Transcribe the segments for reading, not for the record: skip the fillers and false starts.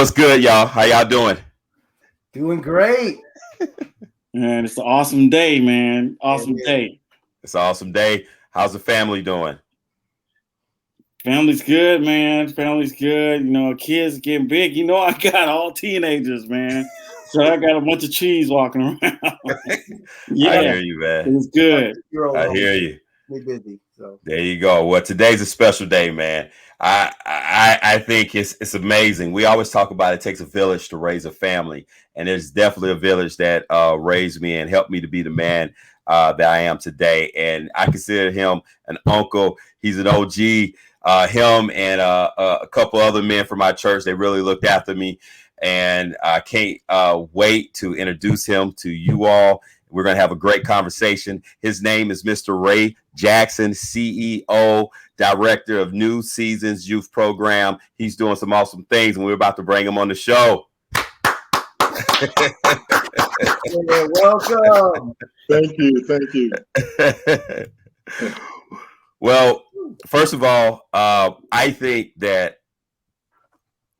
What's good, y'all? How y'all doing? Doing great. Man, it's an awesome day, man. Awesome day. It's an awesome day. How's the family doing? Family's good, man. Family's good. You know, kids getting big. You know, I got all teenagers, man. So I got a bunch of cheese walking around. Yeah, I hear you, man. It's good. I hear you. We're busy. So there you go. Well, today's a special day, man. I think it's amazing. We always talk about it takes a village to raise a family, and there's definitely a village that raised me and helped me to be the man that I am today. And I consider him an uncle. He's an OG. Him and a couple other men from my church, they really looked after me, and I can't wait to introduce him to you all. We're going to have a great conversation. His name is Mr. Ray Jackson, CEO, Director of New Seasons Youth Program. He's doing some awesome things, and we're about to bring him on the show. yeah, welcome. Thank you. Well, first of all, I think that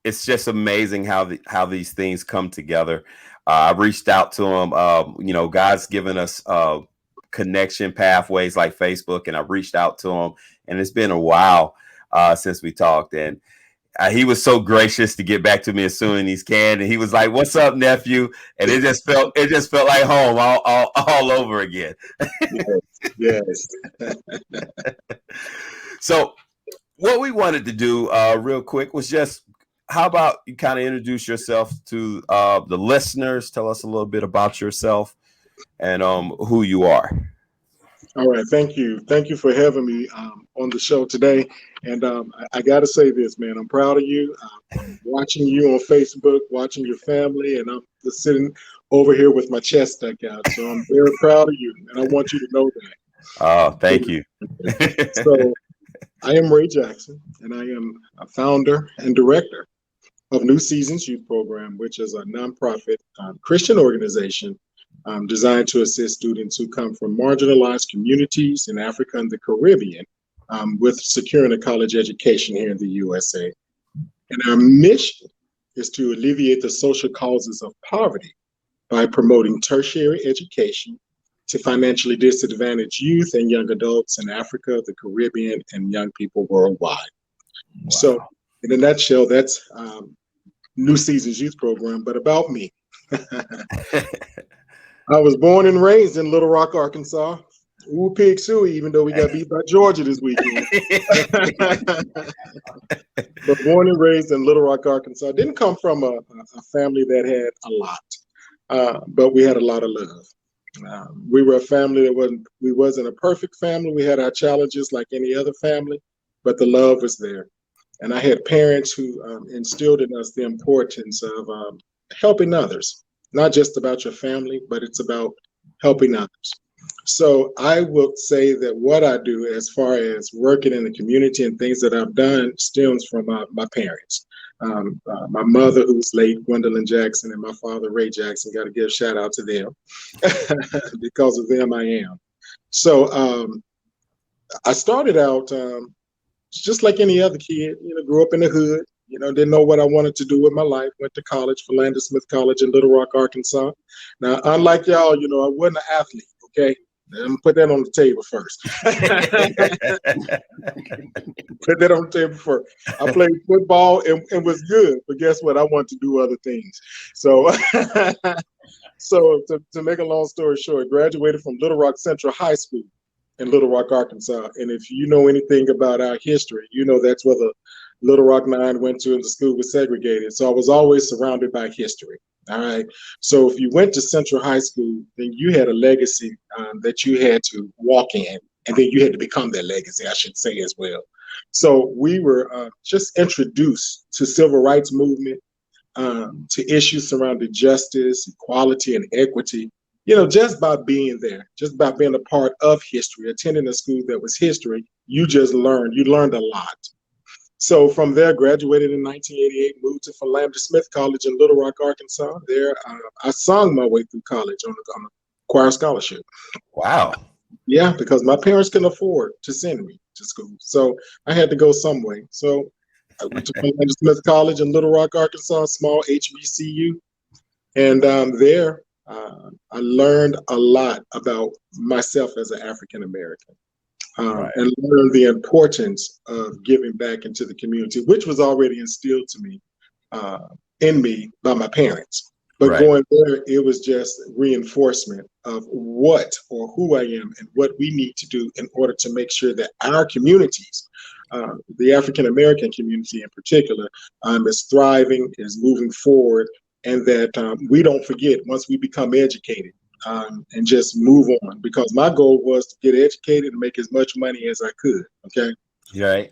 it's just amazing how these things come together. I've reached out to him. God's given us connection pathways like Facebook, and I've reached out to him, and it's been a while since we talked. And he was so gracious to get back to me as soon as he can. And he was like, "What's up, nephew?" And it just felt like home all over again. Yes. So what we wanted to do real quick was just, how about you kind of introduce yourself to the listeners? Tell us a little bit about yourself and who you are. All right. Thank you. Thank you for having me on the show today. And I got to say this, man, I'm proud of you. I'm watching you on Facebook, watching your family, and I'm just sitting over here with my chest stuck out. So I'm very proud of you, and I want you to know that. Oh, thank you. So I am Ray Jackson, and I am a founder and director of New Seasons Youth Program, which is a nonprofit Christian organization designed to assist students who come from marginalized communities in Africa and the Caribbean with securing a college education here in the USA. And our mission is to alleviate the social causes of poverty by promoting tertiary education to financially disadvantaged youth and young adults in Africa, the Caribbean, and young people worldwide. Wow. So in a nutshell, that's New Seasons Youth Program. But about me, I was born and raised in Little Rock, Arkansas. Ooh, Pig Suey, even though we got beat by Georgia this weekend. But born and raised in Little Rock, Arkansas. Didn't come from a family that had a lot, but we had a lot of love. We were a family that wasn't a perfect family. We had our challenges like any other family, but the love was there. And I had parents who instilled in us the importance of helping others, not just about your family, but it's about helping others. So I will say that what I do as far as working in the community and things that I've done stems from my parents. My mother, who's late, Gwendolyn Jackson, and my father, Ray Jackson. Got to give a shout out to them. Because of them, I am. So I started out just like any other kid, grew up in the hood, didn't know what I wanted to do with my life. Went to college, Philander Smith College in Little Rock, Arkansas. Now, unlike y'all, I wasn't an athlete, okay? Let me put that on the table first. Put that on the table first. I played football and was good, but guess what? I wanted to do other things. So, to make a long story short, graduated from Little Rock Central High School in Little Rock, Arkansas. And if you know anything about our history, that's where the Little Rock 9 went to, and the school was segregated. So I was always surrounded by history. All right. So if you went to Central High School, then you had a legacy that you had to walk in, and then you had to become that legacy, I should say, as well. So we were just introduced to civil rights movement, to issues surrounding justice, equality, and equity, just by being there, just by being a part of history, attending a school that was history, you learned a lot. So from there, graduated in 1988, moved to Philander Smith College in Little Rock, Arkansas. There, I sung my way through college on a choir scholarship. Wow. Yeah, because my parents couldn't afford to send me to school. So I had to go some way. So I went to Philander Smith College in Little Rock, Arkansas, small HBCU. And there, I learned a lot about myself as an African American, Right. and learned the importance of giving back into the community, which was already instilled to me in me by my parents. But Right. going there, it was just reinforcement of what or who I am and what we need to do in order to make sure that our communities, the African American community in particular, is thriving, is moving forward, and that we don't forget once we become educated and just move on. Because my goal was to get educated and make as much money as I could. Okay. Right.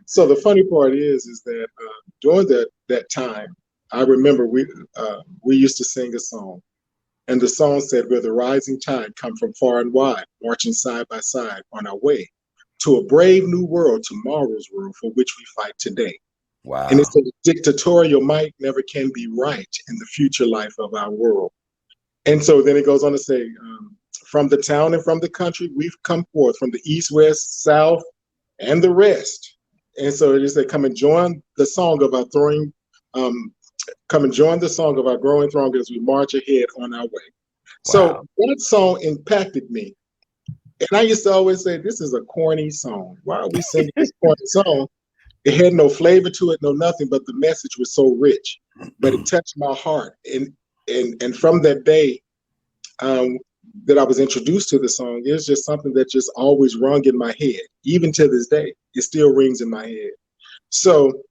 So the funny part is that during that time, I remember we used to sing a song, and the song said, "Where the rising tide come from far and wide, marching side by side on our way to a brave new world, tomorrow's world for which we fight today." Wow. And it said, "Dictatorial might never can be right in the future life of our world." And so then it goes on to say, "From the town and from the country, we've come forth from the east, west, south, and the rest." And so it just said, "Come and join the song of our throwing, come and join the song of our growing throng as we march ahead on our way." Wow. So that song impacted me. And I used to always say, this is a corny song. Why are we singing this corny song? It had no flavor to it, no nothing, but the message was so rich. But it touched my heart. And from that day that I was introduced to the song, it was just something that just always rung in my head. Even to this day, it still rings in my head. So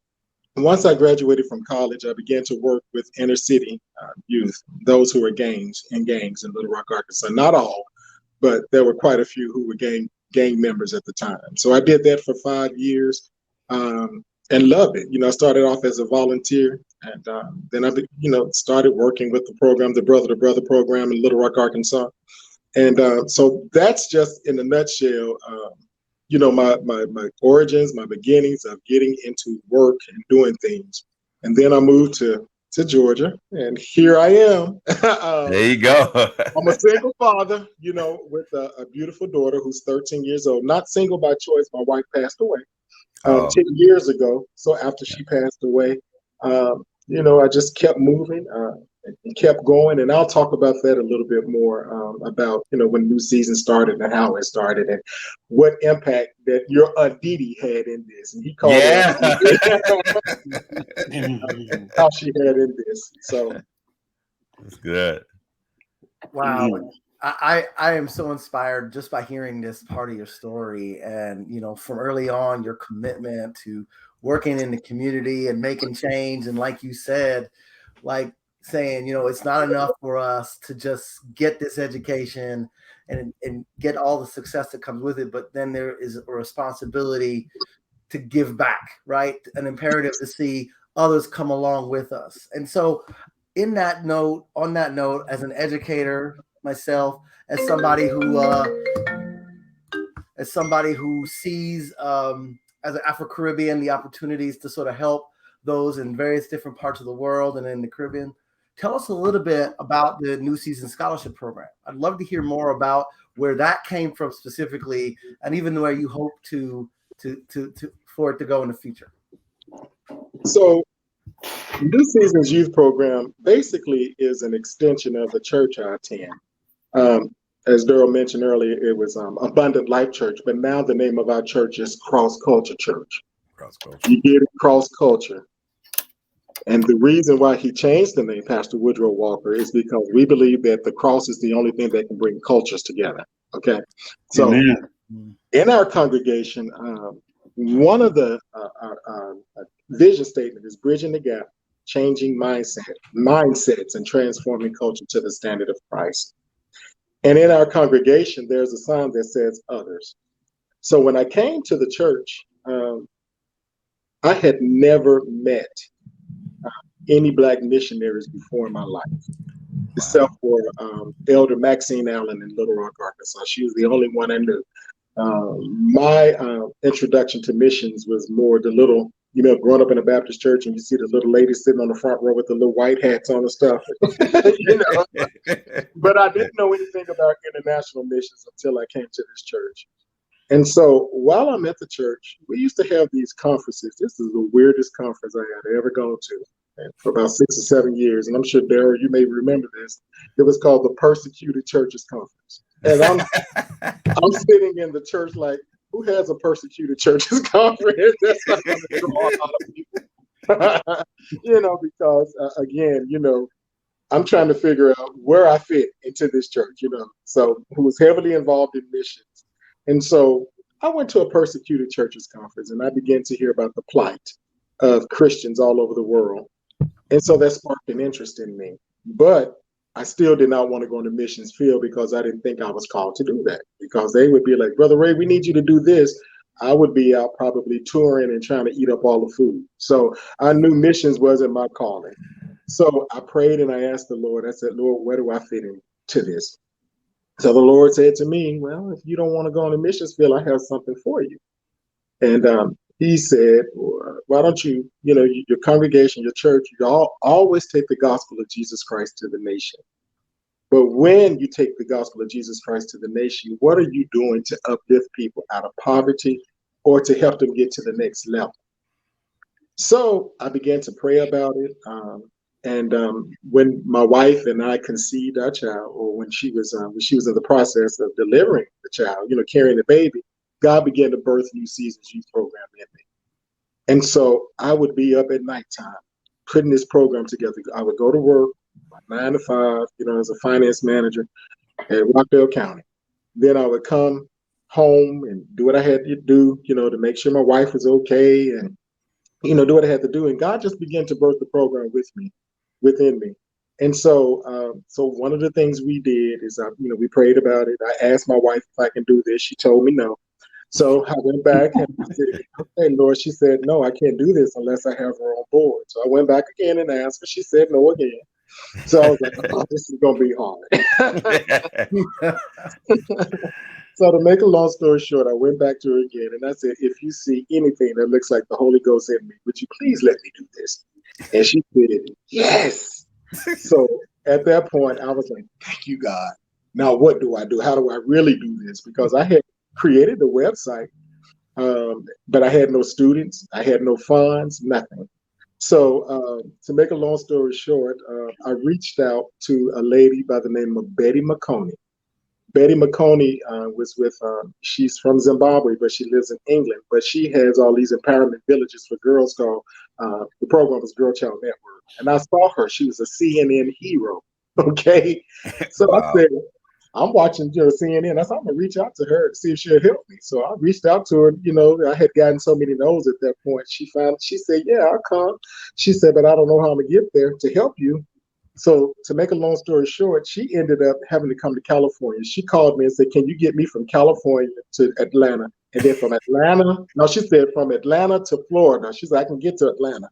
once I graduated from college, I began to work with inner city youth, those who were in gangs in Little Rock, Arkansas. Not all, but there were quite a few who were gang members at the time. So I did that for 5 years and loved it. I started off as a volunteer, and then I started working with the program, the Brother to Brother program in Little Rock, Arkansas. And so that's just in a nutshell, my origins, my beginnings of getting into work and doing things. And then I moved to Georgia, and here I am. There you go. I'm a single father, with a beautiful daughter who's 13 years old. Not single by choice. My wife passed away 10 years ago. So after she passed away, I just kept moving and kept going. And I'll talk about that a little bit more about, when new season started and how it started and what impact that your Didi had in this. And he called it how she had in this. So that's good. Wow. I am so inspired just by hearing this part of your story. And, from early on, your commitment to working in the community and making change. And like you said, like saying, it's not enough for us to just get this education and get all the success that comes with it. But then there is a responsibility to give back, right? An imperative to see others come along with us. And so on that note, as an educator myself, as somebody who sees as an Afro-Caribbean the opportunities to sort of help those in various different parts of the world and in the Caribbean, tell us a little bit about the New Season Scholarship Program. I'd love to hear more about where that came from specifically, and even where you hope to for it to go in the future. So New Season's youth program basically is an extension of the church I attend. As Daryl mentioned earlier, it was Abundant Life Church, but now the name of our church is Cross Culture Church. Cross Culture. You get it, Cross Culture. And the reason why he changed the name, Pastor Woodrow Walker, is because we believe that the cross is the only thing that can bring cultures together. Okay. So in our congregation, one of the vision statement is bridging the gap, changing mindsets and transforming culture to the standard of Christ. And in our congregation, there's a sign that says others. So when I came to the church, I had never met any Black missionaries before in my life, except for Elder Maxine Allen in Little Rock, Arkansas. She was the only one I knew. My introduction to missions was more the little, growing up in a Baptist church and you see the little ladies sitting on the front row with the little white hats on and stuff, But I didn't know anything about international missions until I came to this church. And so while I'm at the church, we used to have these conferences. This is the weirdest conference I had ever gone to, and for about 6 or 7 years. And I'm sure, Darryl, you may remember this. It was called the Persecuted Churches Conference. And I'm sitting in the church like, who has a persecuted churches conference? That's not going to draw a lot of people. Because again, I'm trying to figure out where I fit into this church, so who was heavily involved in missions. And so I went to a persecuted churches conference and I began to hear about the plight of Christians all over the world. And so that sparked an interest in me. But I still did not want to go in the missions field because I didn't think I was called to do that. Because they would be like, Brother Ray, we need you to do this. I would be out probably touring and trying to eat up all the food. So I knew missions wasn't my calling. So I prayed and I asked the Lord, I said, Lord, where do I fit into this? So the Lord said to me, well, if you don't want to go on the missions field, I have something for you. And he said, why don't you, your congregation, your church, you all always take the gospel of Jesus Christ to the nation. But when you take the gospel of Jesus Christ to the nation, what are you doing to uplift people out of poverty or to help them get to the next level? So I began to pray about it. And when my wife and I conceived our child, or when she was in the process of delivering the child, carrying the baby, God began to birth New Seasons Youth Program in me. And so I would be up at nighttime putting this program together. I would go to work 9 to 5, as a finance manager at Rockdale County. Then I would come home and do what I had to do, to make sure my wife was okay and, do what I had to do. And God just began to birth the program within me. And so one of the things we did is, we prayed about it. I asked my wife if I can do this. She told me no. So I went back and I said, okay, Lord, she said, no, I can't do this unless I have her on board. So I went back again and asked her. She said no again. So I was like, oh, this is going to be hard. So to make a long story short, I went back to her again and I said, if you see anything that looks like the Holy Ghost in me, would you please let me do this? And she said, yes. So at that point, I was like, thank you, God. Now, what do I do? How do I really do this? Because I had created the website, but I had no students. I had no funds, nothing. So to make a long story short, I reached out to a lady by the name of Betty McConey. Betty McConey was with, she's from Zimbabwe, but she lives in England. But she has all these empowerment villages for girls called, the program was Girl Child Network. And I saw her. She was a CNN hero. Okay. So wow. I said, I'm watching CNN. I said, I'm going to reach out to her to see if she'll help me. So I reached out to her. I had gotten so many no's at that point. She said, yeah, I'll come. She said, but I don't know how I'm going to get there to help you. So to make a long story short, she ended up having to come to California. She called me and said, can you get me from California to Atlanta? And then from Atlanta, no, she said from Atlanta to Florida. She said, I can get to Atlanta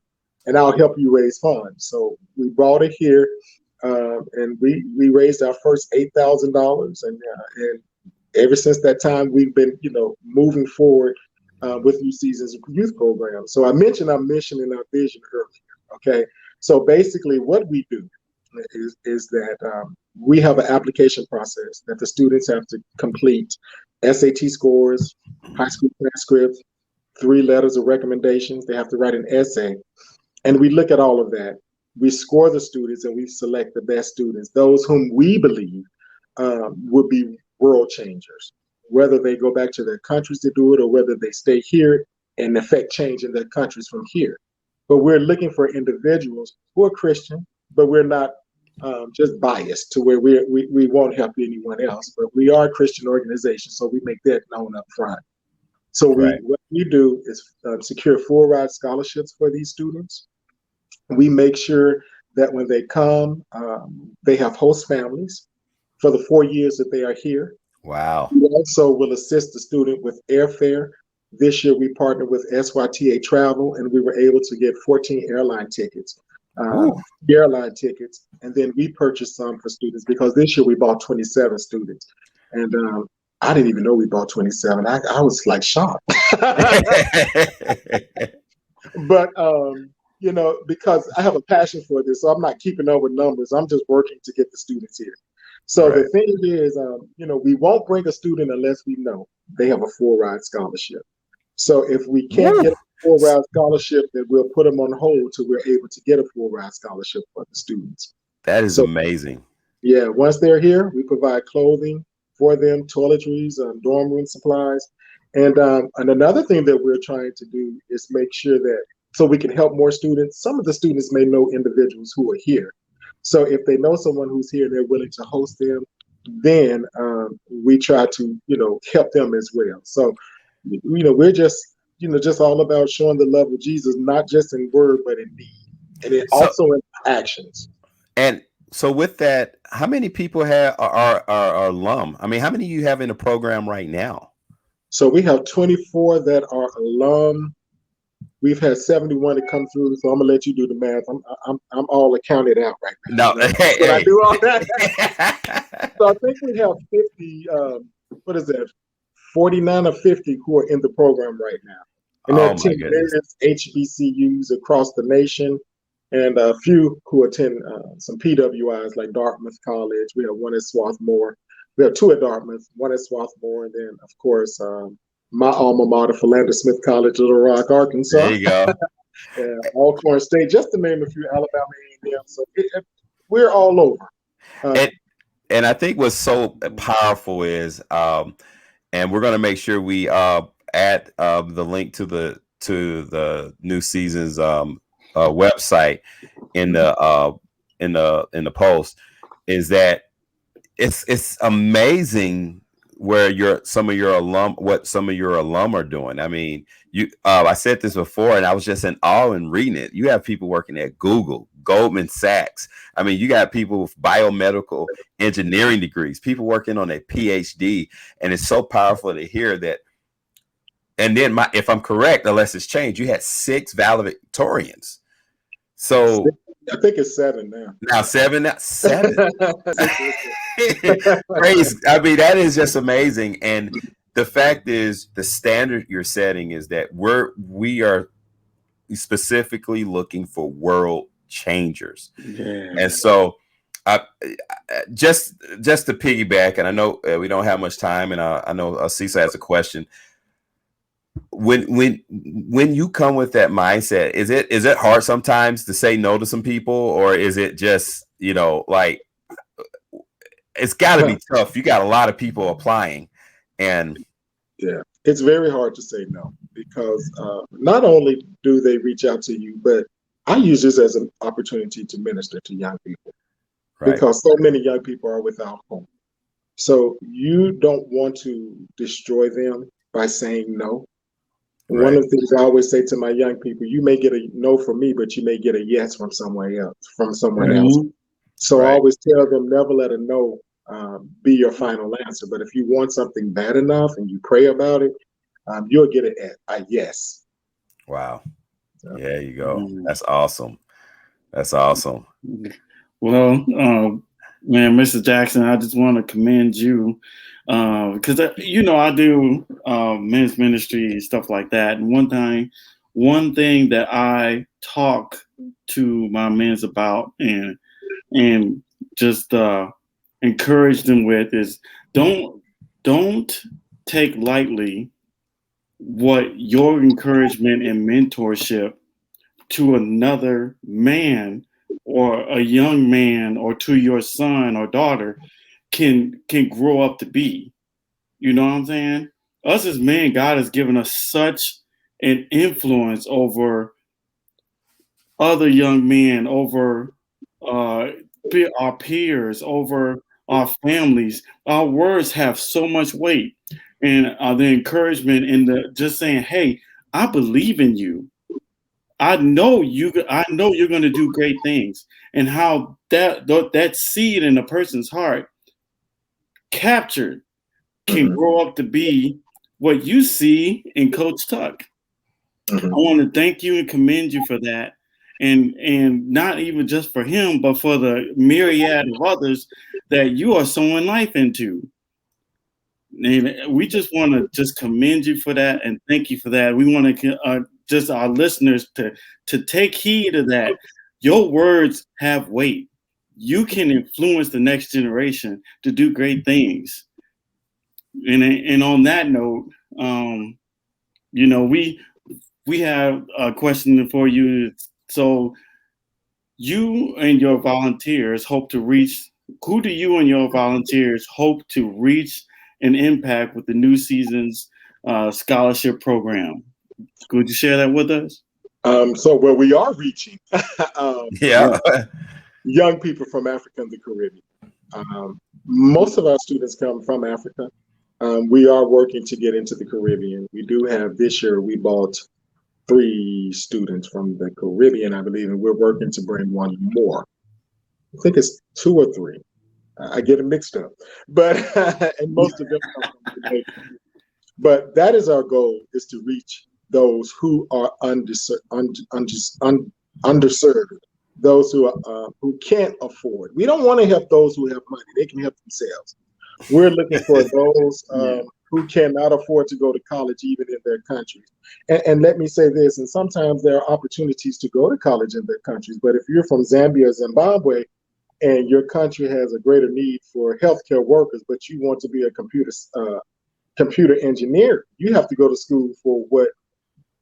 and I'll help you raise funds. So we brought it here. And we raised our first $8,000, and ever since that time we've been moving forward with New Seasons Youth Program. So I mentioned our mission and our vision earlier. Okay, so basically what we do is that we have an application process that the students have to complete: SAT scores, high school transcripts, 3 letters of recommendations. They have to write an essay, and we look at all of that. We score the students and we select the best students, those whom we believe would be world changers, whether they go back to their countries to do it or whether they stay here and affect change in their countries from here. But we're looking for individuals who are Christian, but we're not just biased to where we won't help anyone else, but we are a Christian organization, so we make that known up front. So what we do is secure full ride scholarships for these students. We make sure that when they come, they have host families for the 4 years that they are here. Wow. We also will assist the student with airfare. This year we partnered with SYTA Travel and we were able to get 14 airline tickets, and then we purchased some for students because this year we bought 27 students. And I didn't even know we bought 27. I was like shocked. But because I have a passion for this, so I'm not keeping up with numbers. I'm just working to get the students here. So Right. the thing is, we won't bring a student unless we know they have a full ride scholarship. So if we can't Woo! get a full ride scholarship, then we'll put them on hold till we're able to get a full ride scholarship for the students. That is So amazing. yeah, once they're here, we provide clothing for them, toiletries, dorm room supplies, and another thing that we're trying to do is make sure that so we can help more students. Some of the students may know individuals who are here, so if they know someone who's here and they're willing to host them, then we try to help them as well. So we're just all about showing the love of Jesus, not just in word but in deed, and it So also in actions. and so with that, how many people are alum? I mean, how many you have in the program right now? So we have 24 that are alum. We've had 71 that come through. So I'm gonna let you do the math. I'm all accounted out right now. No, hey, But I hey. do all that. So I think we have 50. What is that? 49 or 50 who are in the program right now, and they Oh my attend goodness. various HBCUs across the nation, and a few who attend some PWIs like Dartmouth College. We have one at Swarthmore. We have two at Dartmouth, one at Swarthmore, and then of course my alma mater, Philander Smith College, Little Rock, There Arkansas, you go. Alcorn State, just to name a few, Alabama A&M. So we're all over. And and I think what's so powerful is, and we're going to make sure we add the link to the new season's website in the post, is that it's amazing where some of your alum are doing. I mean, I said this before, and I was just in awe in reading it. You have people working at Google, Goldman Sachs. I mean, you got people with biomedical engineering degrees, people working on a PhD, and it's so powerful to hear that. And then, if I'm correct, unless it's changed, you had 6 valedictorians. So I think it's 7 now. Now 7. Praise. I mean, that is just amazing. And the fact is, the standard you're setting is that we are specifically looking for world changers. Yeah. And so just to piggyback, and I know we don't have much time, and I know Cecil has a question. When you come with that mindset, is it hard sometimes to say no to some people, or is it just like it's got to be tough? You got a lot of people applying, and yeah, it's very hard to say no, because not only do they reach out to you, but I use this as an opportunity to minister to young people, right. Because so many young people are without hope. So you don't want to destroy them by saying no. Right. One of the things I always say to my young people: you may get a no from me, but you may get a yes from someone else. So I always tell them, never let a no be your final answer. But if you want something bad enough and you pray about it, you'll get a yes. Wow. So, yeah, you go. That's awesome. That's awesome. Well, man, Mr. Jackson, I just want to commend you because I do men's ministry and stuff like that. And one thing that I talk to my men's about and just encourage them with is don't take lightly what your encouragement and mentorship to another man or a young man or to your son or daughter can grow up to be. You know what I'm saying? Us as men, God has given us such an influence over other young men, over our peers, over our families. Our words have so much weight, and the encouragement and just saying, "Hey, I believe in you. I know you're going to do great things," and how that seed in a person's heart captured can grow up to be what you see in Coach Tuck. I want to thank you and commend you for that. And not even just for him, but for the myriad of others that you are sowing life into. And we just want to just commend you for that and thank you for that. We want to just our listeners to take heed of that. Your words have weight. you can influence the next generation to do great things. And on that note, we have a question for you. So you and your volunteers hope to reach, who do you and your volunteers hope to reach and impact with the new season's scholarship program? Could you share that with us? So where we are reaching Yeah. young people from Africa and the Caribbean. Most of our students come from Africa. We are working to get into the Caribbean. We do have this year, we bought 3 students from the Caribbean, I believe, and we're working to bring 1 more. I think it's 2 or 3. I get them mixed up, but and most of them come from Jamaica. But that is our goal: is to reach those who are underserved, those who can't afford. We don't want to help those who have money; they can help themselves. We're looking for those who cannot afford to go to college, even in their countries. And let me say this: and sometimes there are opportunities to go to college in their countries, but if you're from Zambia or Zimbabwe, and your country has a greater need for healthcare workers, but you want to be a computer engineer, you have to go to school for what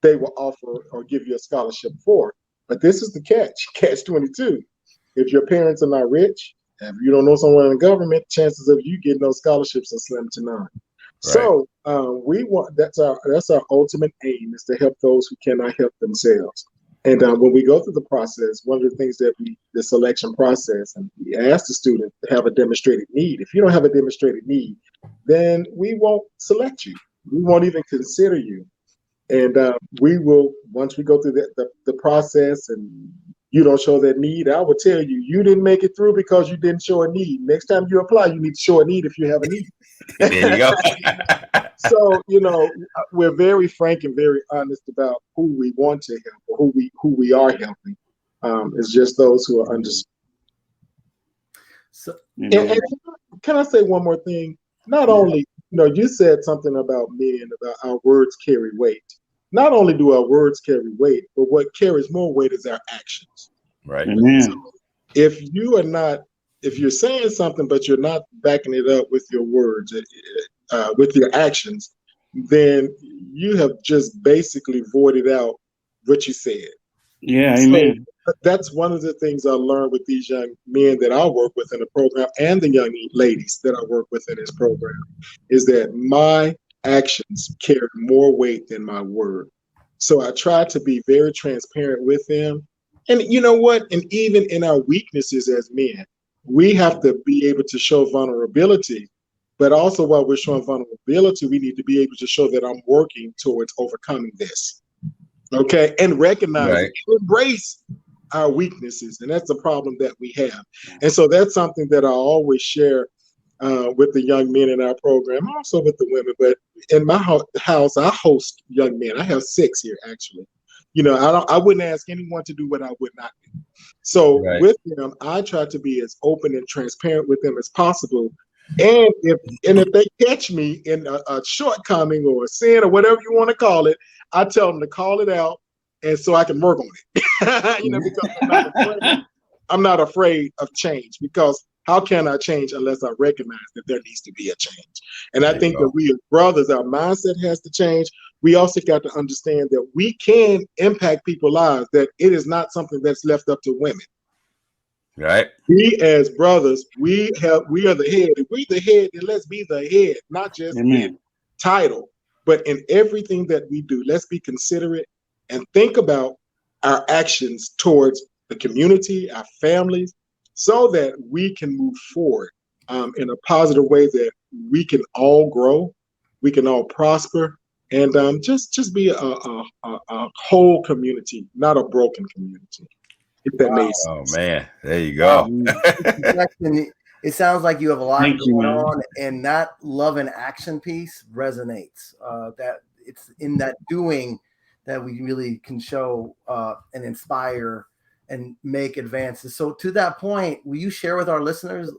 they will offer or give you a scholarship for. But this is the catch 22. If your parents are not rich, if you don't know someone in the government, chances of you getting those scholarships are slim to none. Right. So we want, that's our ultimate aim, is to help those who cannot help themselves. And when we go through the process, one of the things that the selection process, and we ask the student to have a demonstrated need. If you don't have a demonstrated need, then we won't select you. We won't even consider you. And we will, once we go through the process and you don't show that need, I will tell you, you didn't make it through because you didn't show a need. Next time you apply, you need to show a need if you have a need. There you go. So, we're very frank and very honest about who we want to help or who we are helping. It's just those who are underserved. So, and can I say one more thing? Not only, you said something about men, about our words carry weight. Not only do our words carry weight, but what carries more weight is our actions. Right. So if you're saying something, but you're not backing it up with your words, with your actions, then you have just basically voided out what you said. Yeah, amen. So that's one of the things I learned with these young men that I work with in the program, and the young ladies that I work with in this program, is that my actions carry more weight than my word. So I try to be very transparent with them. And you know what? And even in our weaknesses as men, we have to be able to show vulnerability. But also, while we're showing vulnerability, we need to be able to show that I'm working towards overcoming this. Okay? And recognize and embrace our weaknesses. And that's a problem that we have. And so that's something that I always share with the young men in our program, also with the women. But in my house, I host young men. I have 6 here, actually. I wouldn't ask anyone to do what I would not do. So with them, I try to be as open and transparent with them as possible. And if they catch me in a shortcoming or a sin or whatever you want to call it, I tell them to call it out, and so I can work on it. Because I'm not afraid of change, because how can I change unless I recognize that there needs to be a change? And I think that we as brothers, our mindset has to change. We also got to understand that we can impact people's lives, that it is not something that's left up to women. Right. We as brothers, we are the head. If we're the head, then let's be the head, not just in title, but in everything that we do. Let's be considerate and think about our actions towards the community, our families, so that we can move forward in a positive way, that we can all grow, we can all prosper, and just be a whole community, not a broken community. If that makes sense. Oh man, there you go. It sounds like you have a lot going on, and that love and action piece resonates. That it's in that doing that we really can show and inspire and make advances. So to that point, will you share with our listeners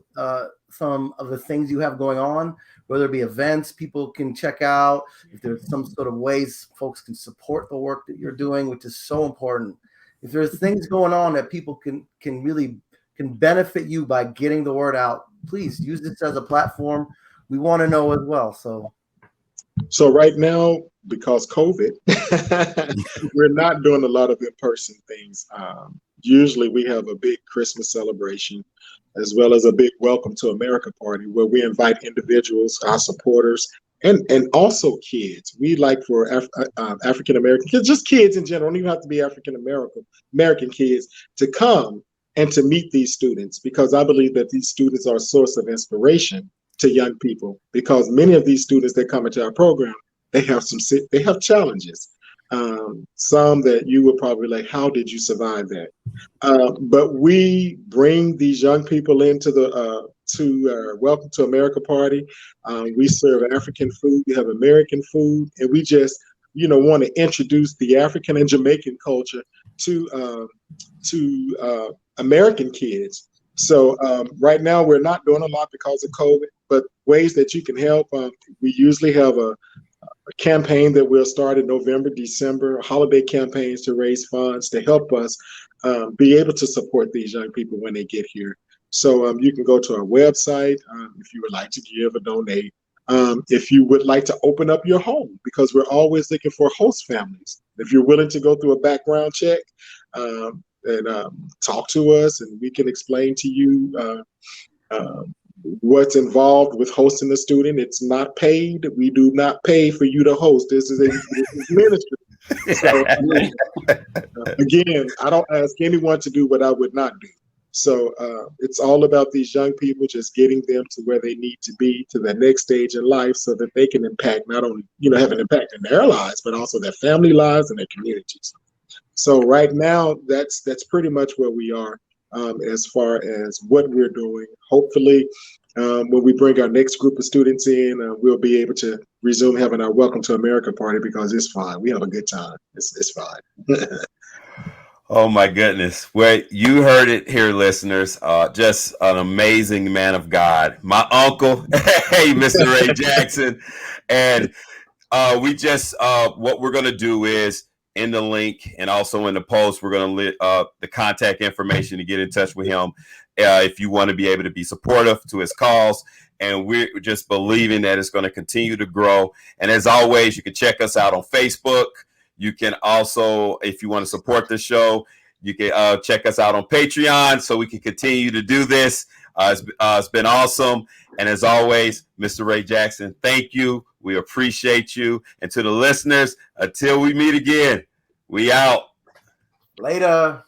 some of the things you have going on, whether it be events people can check out, if there's some sort of ways folks can support the work that you're doing, which is so important. If there's things going on that people can really can benefit you by getting the word out, please use this as a platform. We want to know as well. So right now, because COVID, we're not doing a lot of in-person things. Usually we have a big Christmas celebration, as well as a big Welcome to America party where we invite individuals, our supporters, and also kids. We like for African American kids, just kids in general, don't even have to be African American kids, to come and to meet these students, because I believe that these students are a source of inspiration to young people, because many of these students that come into our program, they have challenges. Some that you would probably like, how did you survive that? But we bring these young people into the Welcome to America party. We serve African food, we have American food, and we just want to introduce the African and Jamaican culture to American kids. So right now we're not doing a lot because of COVID, but ways that you can help. We usually have a campaign that we'll start in November, December, holiday campaigns to raise funds to help us be able to support these young people when they get here. So you can go to our website if you would like to give or donate. If you would like to open up your home, because we're always looking for host families. If you're willing to go through a background check and talk to us, and we can explain to you what's involved with hosting a student. It's not paid. We do not pay for you to host. This is ministry. So, again, I don't ask anyone to do what I would not do. So it's all about these young people, just getting them to where they need to be, to the next stage in life, so that they can impact, not only have an impact in their lives, but also their family lives and their communities. So right now, that's pretty much where we are as far as what we're doing. Hopefully, when we bring our next group of students in, we'll be able to resume having our Welcome to America party, because it's fun. We have a good time. It's fun. Oh my goodness. Well, you heard it here, listeners. Just an amazing man of God. My uncle, hey, Mr. Ray Jackson. And we just, what we're going to do is, in the link and also in the post, we're going to the contact information to get in touch with him if you want to be able to be supportive to his cause. And we're just believing that it's going to continue to grow. And as always, you can check us out on Facebook. You can also, if you want to support the show, you can check us out on Patreon so we can continue to do this. It's been awesome. And as always, Mr. Ray Jackson, thank you. We appreciate you. And to the listeners, until we meet again, we out. Later.